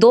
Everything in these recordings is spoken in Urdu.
2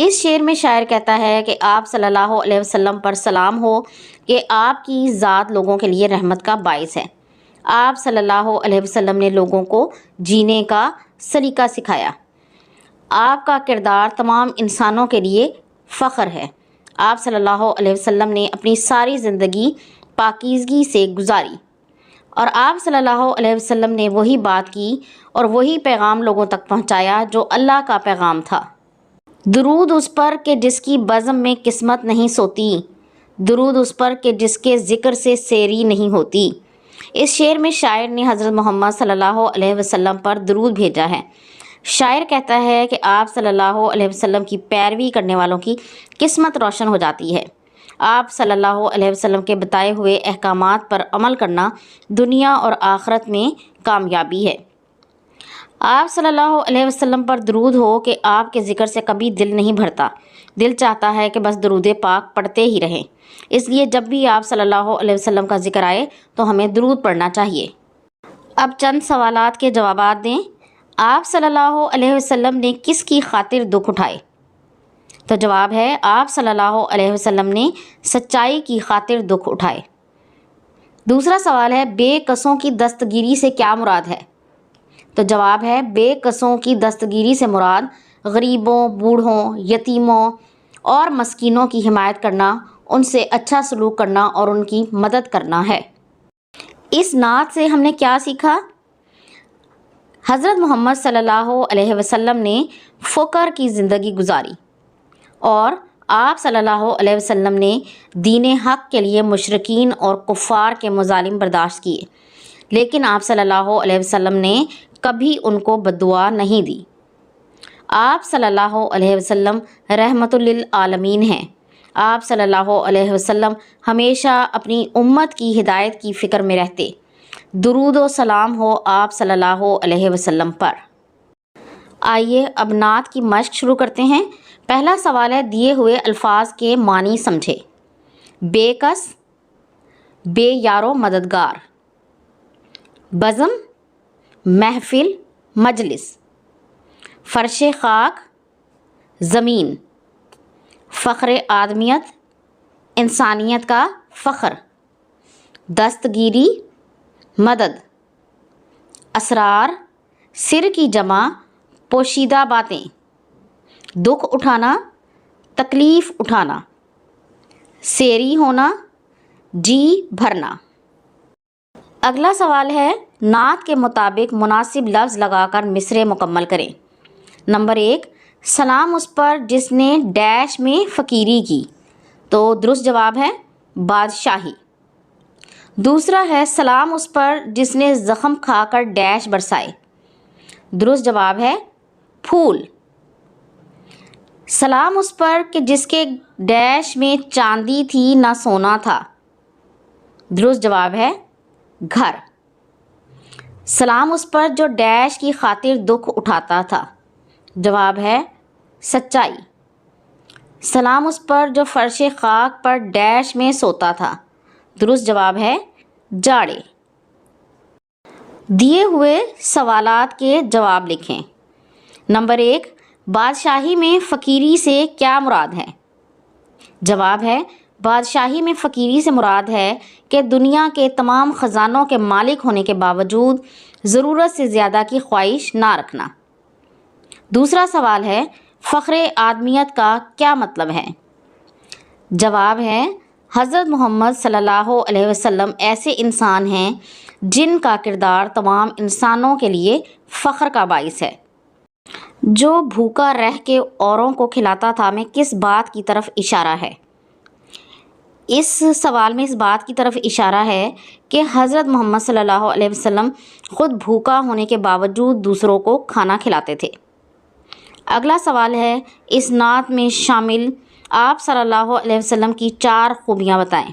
اس شعر میں شاعر کہتا ہے کہ آپ صلی اللہ علیہ وسلم پر سلام ہو کہ آپ کی ذات لوگوں کے لیے رحمت کا باعث ہے۔ آپ صلی اللہ علیہ وسلم نے لوگوں کو جینے کا سلیقہ سکھایا۔ آپ کا کردار تمام انسانوں کے لیے فخر ہے۔ آپ صلی اللہ علیہ وسلم نے اپنی ساری زندگی پاکیزگی سے گزاری اور آپ صلی اللہ علیہ وسلم نے وہی بات کی اور وہی پیغام لوگوں تک پہنچایا جو اللہ کا پیغام تھا۔ درود اس پر کہ جس کی بزم میں قسمت نہیں سوتی، درود اس پر کہ جس کے ذکر سے سیری نہیں ہوتی۔ اس شعر میں شاعر نے حضرت محمد صلی اللہ علیہ وسلم پر درود بھیجا ہے۔ شاعر کہتا ہے کہ آپ صلی اللہ علیہ وسلم کی پیروی کرنے والوں کی قسمت روشن ہو جاتی ہے۔ آپ صلی اللہ علیہ وسلم کے بتائے ہوئے احکامات پر عمل کرنا دنیا اور آخرت میں کامیابی ہے۔ آپ صلی اللہ علیہ وسلم پر درود ہو کہ آپ کے ذکر سے کبھی دل نہیں بھرتا، دل چاہتا ہے کہ بس درود پاک پڑھتے ہی رہیں۔ اس لیے جب بھی آپ صلی اللہ علیہ وسلم کا ذکر آئے تو ہمیں درود پڑھنا چاہیے۔ اب چند سوالات کے جوابات دیں۔ آپ صلی اللہ علیہ وسلم نے کس کی خاطر دکھ اٹھائے؟ تو جواب ہے آپ صلی اللہ علیہ وسلم نے سچائی کی خاطر دکھ اٹھائے۔ دوسرا سوال ہے بے کسوں کی دستگیری سے کیا مراد ہے؟ تو جواب ہے بے کسوں کی دستگیری سے مراد غریبوں، بوڑھوں، یتیموں اور مسکینوں کی حمایت کرنا، ان سے اچھا سلوک کرنا اور ان کی مدد کرنا ہے۔ اس نعت سے ہم نے کیا سیکھا؟ حضرت محمد صلی اللہ علیہ وسلم نے فقر کی زندگی گزاری اور آپ صلی اللہ علیہ وسلم نے دین حق کے لیے مشرکین اور کفار کے مظالم برداشت کیے، لیکن آپ صلی اللہ علیہ وسلم نے کبھی ان کو بددعا نہیں دی۔ آپ صلی اللہ علیہ وسلم رحمت للعالمین ہیں۔ آپ صلی اللہ علیہ وسلم ہمیشہ اپنی امت کی ہدایت کی فکر میں رہتے۔ درود و سلام ہو آپ صلی اللہ علیہ وسلم پر۔ آئیے اب نعت کی مشق شروع کرتے ہیں۔ پہلا سوال ہے دیے ہوئے الفاظ کے معنی سمجھے۔ بے کس، بے یارو مددگار، بزم، محفل، مجلس، فرش خاک، زمین، فخر آدمیت، انسانیت کا فخر، دستگیری، مدد، اسرار، سر کی جمع، پوشیدہ باتیں، دکھ اٹھانا، تکلیف اٹھانا، سیری ہونا، جی بھرنا۔ اگلا سوال ہے نعت کے مطابق مناسب لفظ لگا کر مصرع مکمل کریں۔ نمبر 1، سلام اس پر جس نے ڈیش میں فقیری کی، تو درست جواب ہے بادشاہی۔ دوسرا ہے سلام اس پر جس نے زخم کھا کر ڈیش برسائے، درست جواب ہے پھول۔ سلام اس پر کہ جس کے ڈیش میں چاندی تھی نہ سونا تھا، درست جواب ہے گھر۔ سلام اس پر جو ڈیش کی خاطر دکھ اٹھاتا تھا، جواب ہے سچائی۔ سلام اس پر جو فرش خاک پر ڈیش میں سوتا تھا، درست جواب ہے جاڑے۔ دیے ہوئے سوالات کے جواب لکھیں۔ نمبر 1، بادشاہی میں فقیری سے کیا مراد ہے؟ جواب ہے بادشاہی میں فقیری سے مراد ہے کہ دنیا کے تمام خزانوں کے مالک ہونے کے باوجود ضرورت سے زیادہ کی خواہش نہ رکھنا۔ دوسرا سوال ہے فخر آدمیت کا کیا مطلب ہے؟ جواب ہے حضرت محمد صلی اللہ علیہ وسلم ایسے انسان ہیں جن کا کردار تمام انسانوں کے لیے فخر کا باعث ہے۔ جو بھوکا رہ کے اوروں کو کھلاتا تھا میں کس بات کی طرف اشارہ ہے؟ اس سوال میں اس بات کی طرف اشارہ ہے کہ حضرت محمد صلی اللہ علیہ وسلم خود بھوکا ہونے کے باوجود دوسروں کو کھانا کھلاتے تھے۔ اگلا سوال ہے اس نعت میں شامل آپ صلی اللہ علیہ وسلم کی 4 خوبیاں بتائیں۔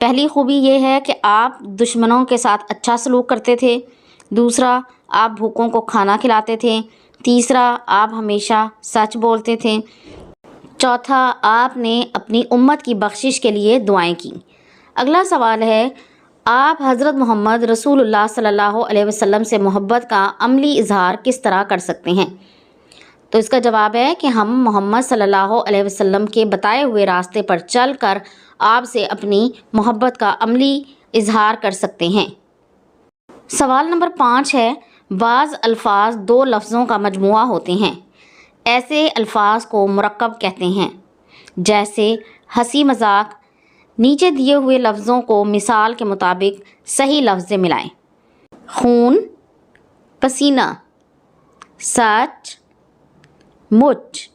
پہلی خوبی یہ ہے کہ آپ دشمنوں کے ساتھ اچھا سلوک کرتے تھے۔ دوسرا، آپ بھوکوں کو کھانا کھلاتے تھے۔ تیسرا، آپ ہمیشہ سچ بولتے تھے۔ چوتھا، آپ نے اپنی امت کی بخشش کے لیے دعائیں کی۔ اگلا سوال ہے آپ حضرت محمد رسول اللہ صلی اللہ علیہ وسلم سے محبت کا عملی اظہار کس طرح کر سکتے ہیں؟ تو اس کا جواب ہے کہ ہم محمد صلی اللہ علیہ وسلم کے بتائے ہوئے راستے پر چل کر آپ سے اپنی محبت کا عملی اظہار کر سکتے ہیں۔ سوال نمبر 5 ہے، بعض الفاظ دو لفظوں کا مجموعہ ہوتے ہیں، ایسے الفاظ کو مرکب کہتے ہیں، جیسے ہنسی مذاق۔ نیچے دیے ہوئے لفظوں کو مثال کے مطابق صحیح لفظ سے ملائیں۔ خون، پسینہ، سچ، مچ،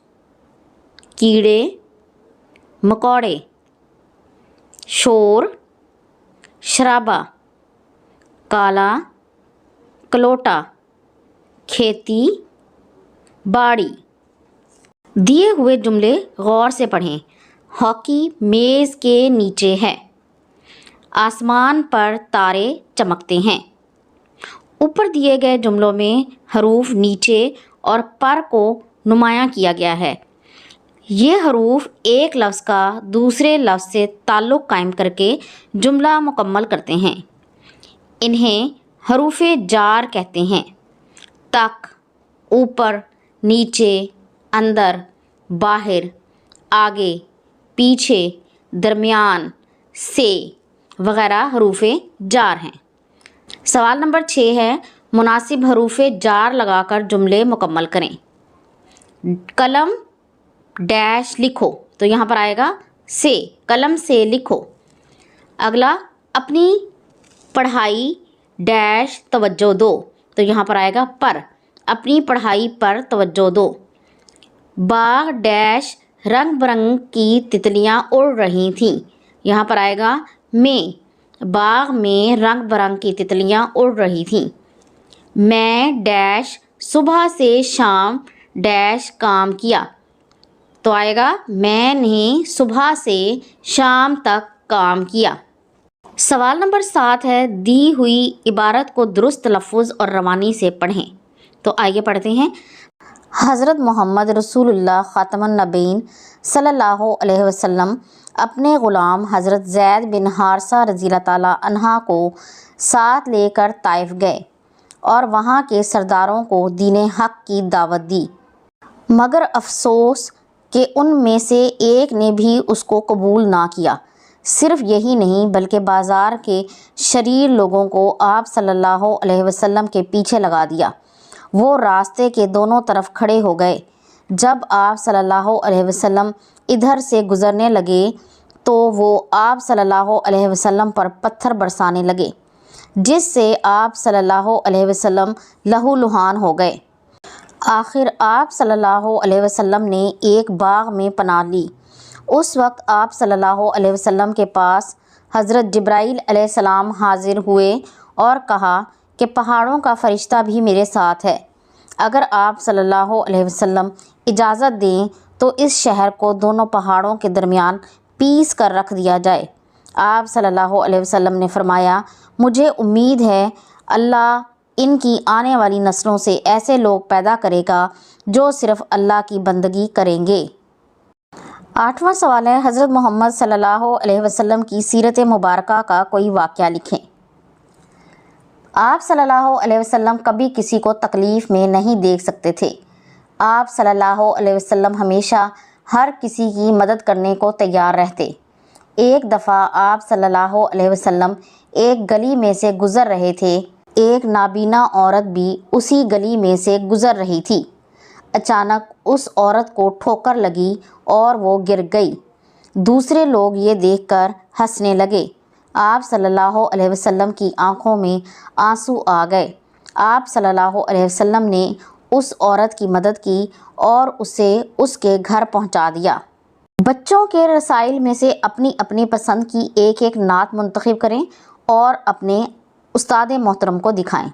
کیڑے مکوڑے، شور، شرابہ، کالا، کلوٹا، کھیتی، باڑی۔ دیے ہوئے جملے غور سے پڑھیں۔ ہاکی میز کے نیچے ہے، آسمان پر تارے چمکتے ہیں۔ اوپر دیے گئے جملوں میں حروف نیچے اور پر کو نمایاں کیا گیا ہے۔ یہ حروف ایک لفظ کا دوسرے لفظ سے تعلق قائم کر کے جملہ مکمل کرتے ہیں۔ انہیں حروف جار کہتے ہیں۔ تک، اوپر، نیچے، اندر، باہر، آگے، پیچھے، درمیان، سے وغیرہ حروف جار ہیں۔ سوال نمبر 6 ہے، مناسب حروف جار لگا کر جملے مکمل کریں۔ قلم ڈیش لکھو، تو یہاں پر آئے گا سے، قلم سے لکھو۔ اگلا، اپنی پڑھائی ڈیش توجہ دو، تو یہاں پر آئے گا پر، اپنی پڑھائی پر توجہ دو۔ باغ ڈیش رنگ برنگ کی تتلیاں اڑ رہی تھیں، یہاں پر آئے گا میں، باغ میں رنگ برنگ کی تتلیاں اڑ رہی تھیں۔ میں ڈیش صبح سے شام ڈیش کام کیا، تو آئے گا میں نے صبح سے شام تک کام کیا۔ سوال نمبر 7 ہے، دی ہوئی عبارت کو درست تلفظ اور روانی سے پڑھیں۔ تو آئیے پڑھتے ہیں۔ حضرت محمد رسول اللہ خاتم النبیین صلی اللہ علیہ وسلم اپنے غلام حضرت زید بن حارثہ رضی اللہ تعالیٰ عنہ کو ساتھ لے کر طائف گئے اور وہاں کے سرداروں کو دین حق کی دعوت دی، مگر افسوس کہ ان میں سے ایک نے بھی اس کو قبول نہ کیا۔ صرف یہی نہیں بلکہ بازار کے شریر لوگوں کو آپ صلی اللہ علیہ وسلم کے پیچھے لگا دیا۔ وہ راستے کے دونوں طرف کھڑے ہو گئے۔ جب آپ صلی اللہ علیہ وسلم ادھر سے گزرنے لگے تو وہ آپ صلی اللہ علیہ وسلم پر پتھر برسانے لگے، جس سے آپ صلی اللہ علیہ وسلم لہو لہان ہو گئے۔ آخر آپ صلی اللہ علیہ وسلم نے ایک باغ میں پناہ لی۔ اس وقت آپ صلی اللہ علیہ وسلم کے پاس حضرت جبرائیل علیہ السلام حاضر ہوئے اور کہا کہ پہاڑوں کا فرشتہ بھی میرے ساتھ ہے، اگر آپ صلی اللہ علیہ وسلم اجازت دیں تو اس شہر کو دونوں پہاڑوں کے درمیان پیس کر رکھ دیا جائے۔ آپ صلی اللہ علیہ وسلم نے فرمایا، مجھے امید ہے اللہ ان کی آنے والی نسلوں سے ایسے لوگ پیدا کرے گا جو صرف اللہ کی بندگی کریں گے۔ 8واں سوال ہے، حضرت محمد صلی اللہ علیہ وسلم کی سیرت مبارکہ کا کوئی واقعہ لکھیں۔ آپ صلی اللہ علیہ وسلم کبھی کسی کو تکلیف میں نہیں دیکھ سکتے تھے۔ آپ صلی اللہ علیہ وسلم ہمیشہ ہر کسی کی مدد کرنے کو تیار رہتے۔ ایک دفعہ آپ صلی اللہ علیہ وسلم ایک گلی میں سے گزر رہے تھے، ایک نابینا عورت بھی اسی گلی میں سے گزر رہی تھی۔ اچانک اس عورت کو ٹھوکر لگی اور وہ گر گئی۔ دوسرے لوگ یہ دیکھ کر ہنسنے لگے۔ آپ صلی اللہ علیہ وسلم کی آنکھوں میں آنسو آ گئے۔ آپ صلی اللہ علیہ وسلم نے اس عورت کی مدد کی اور اسے اس کے گھر پہنچا دیا۔ بچوں کے رسائل میں سے اپنی اپنی پسند کی ایک ایک نعت منتخب کریں اور اپنے استاد محترم کو دکھائیں۔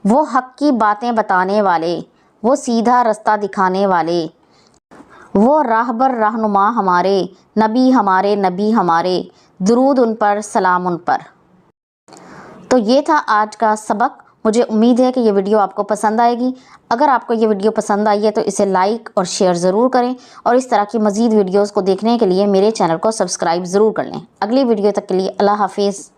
وہ حق کی باتیں بتانے والے، وہ سیدھا رستہ دکھانے والے، وہ راہبر رہنما ہمارے نبی ہمارے، درود ان پر، سلام ان پر۔ تو یہ تھا آج کا سبق۔ مجھے امید ہے کہ یہ ویڈیو آپ کو پسند آئے گی۔ اگر آپ کو یہ ویڈیو پسند آئی ہے تو اسے لائک اور شیئر ضرور کریں، اور اس طرح کی مزید ویڈیوز کو دیکھنے کے لیے میرے چینل کو سبسکرائب ضرور کر لیں۔ اگلی ویڈیو تک کے لیے اللہ حافظ۔